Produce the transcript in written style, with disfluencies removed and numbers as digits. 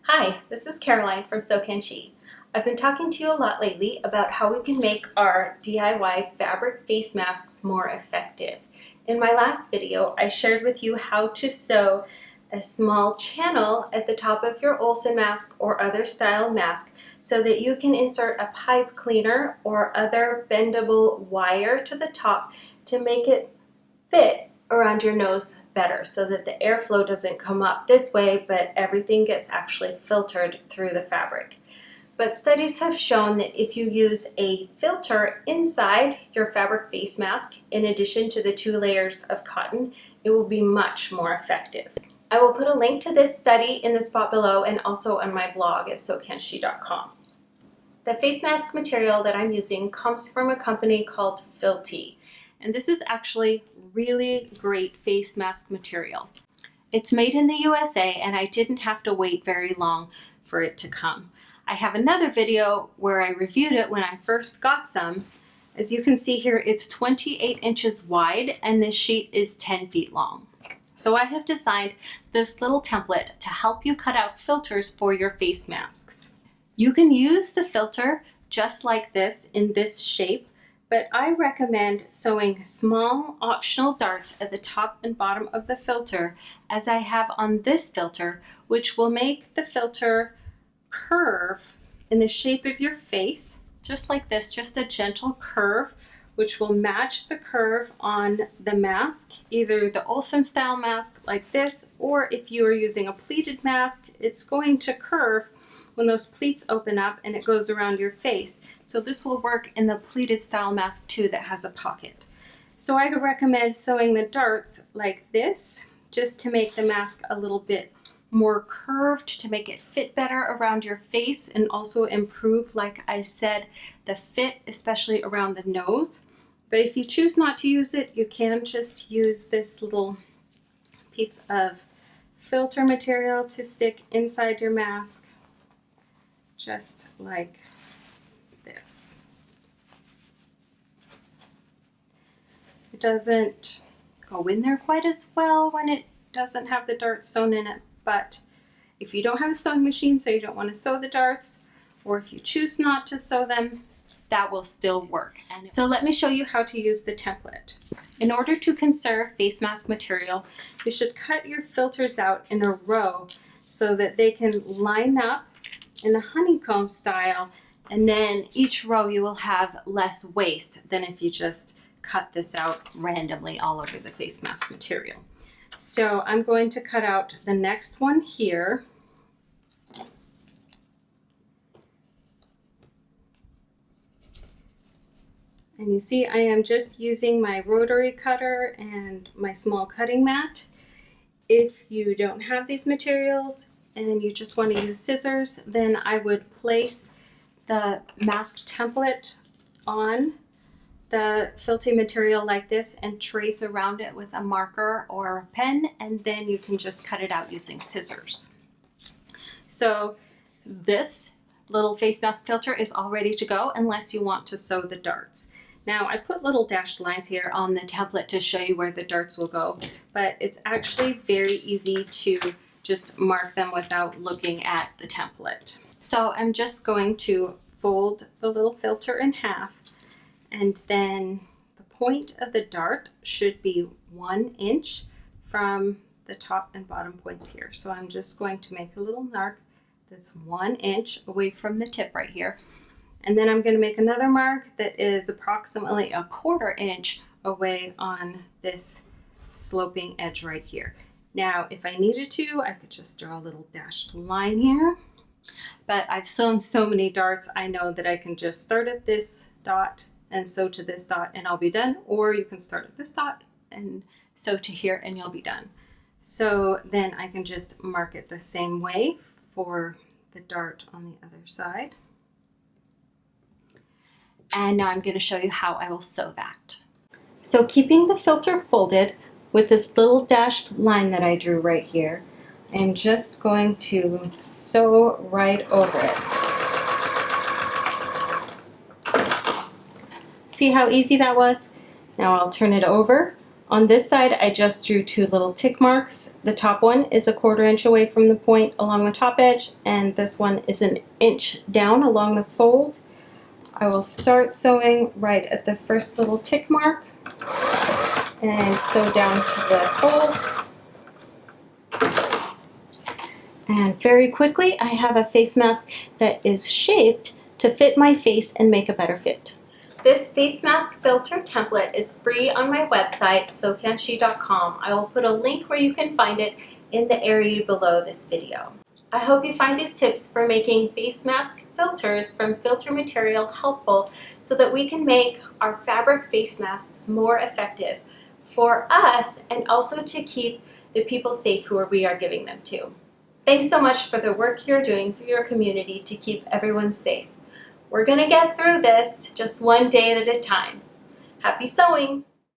Hi, this is Caroline from SewCanShe. I've been talking to you a lot lately about how we can make our DIY fabric face masks more effective. In my last video, I shared with you how to sew a small channel at the top of your Olsen mask or other style mask so that you can insert a pipe cleaner or other bendable wire to the top to make it fit around your nose better so that the airflow doesn't come up this way, but everything gets actually filtered through the fabric. But studies have shown that if you use a filter inside your fabric face mask, in addition to the 2 layers of cotton, it will be much more effective. I will put a link to this study in the spot below and also on my blog at SewCanShe.com. The face mask material that I'm using comes from a company called Filti. And this is actually really great face mask material. It's made in the USA and I didn't have to wait very long for it to come. I have another video where I reviewed it when I first got some. As you can see here, it's 28 inches wide and this sheet is 10 feet long. So I have designed this little template to help you cut out filters for your face masks. You can use the filter just like this in this shape, but I recommend sewing small optional darts at the top and bottom of the filter, as I have on this filter, which will make the filter curve in the shape of your face, just like this, just a gentle curve, which will match the curve on the mask, either the Olsen style mask like this, or if you are using a pleated mask, it's going to curve when those pleats open up and it goes around your face. So this will work in the pleated style mask too that has a pocket. So I recommend sewing the darts like this, just to make the mask a little bit more curved, to make it fit better around your face and also improve, like I said, the fit, especially around the nose. But if you choose not to use it, you can just use this little piece of filter material to stick inside your mask, just like this. It doesn't go in there quite as well when it doesn't have the darts sewn in it, but if you don't have a sewing machine, so you don't want to sew the darts, or if you choose not to sew them, that will still work. And so let me show you how to use the template. In order to conserve face mask material, you should cut your filters out in a row so that they can line up in a honeycomb style, and then each row you will have less waste than if you just cut this out randomly all over the face mask material. So I'm going to cut out the next one here. And you see I am just using my rotary cutter and my small cutting mat. If you don't have these materials and you just want to use scissors, then I would place the mask template on the Filti material like this and trace around it with a marker or a pen, and then you can just cut it out using scissors. So this little face mask filter is all ready to go unless you want to sew the darts. Now I put little dashed lines here on the template to show you where the darts will go, but it's actually very easy to just mark them without looking at the template. So I'm just going to fold the little filter in half, and then the point of the dart should be 1 inch from the top and bottom points here. So I'm just going to make a little mark that's 1 inch away from the tip right here. And then I'm going to make another mark that is approximately 1/4 inch away on this sloping edge right here. Now, if I needed to, I could just draw a little dashed line here, but I've sewn so many darts, I know that I can just start at this dot and sew to this dot and I'll be done, or you can start at this dot and sew to here and you'll be done. So then I can just mark it the same way for the dart on the other side. And now I'm going to show you how I will sew that. So keeping the filter folded with this little dashed line that I drew right here, I'm just going to sew right over it. See how easy that was? Now I'll turn it over On this side, I just drew 2 little tick marks. The top one is 1/4 inch away from the point along the top edge, and this one is 1 inch down along the fold. I will start sewing right at the first little tick mark and sew down to the fold. And very quickly, I have a face mask that is shaped to fit my face and make a better fit. This face mask filter template is free on my website, SewCanShe.com. I will put a link where you can find it in the area below this video. I hope you find these tips for making face mask filters from Filti Material helpful so that we can make our fabric face masks more effective for us and also to keep the people safe who we are giving them to. Thanks so much for the work you're doing for your community to keep everyone safe. We're going to get through this just one day at a time. Happy sewing!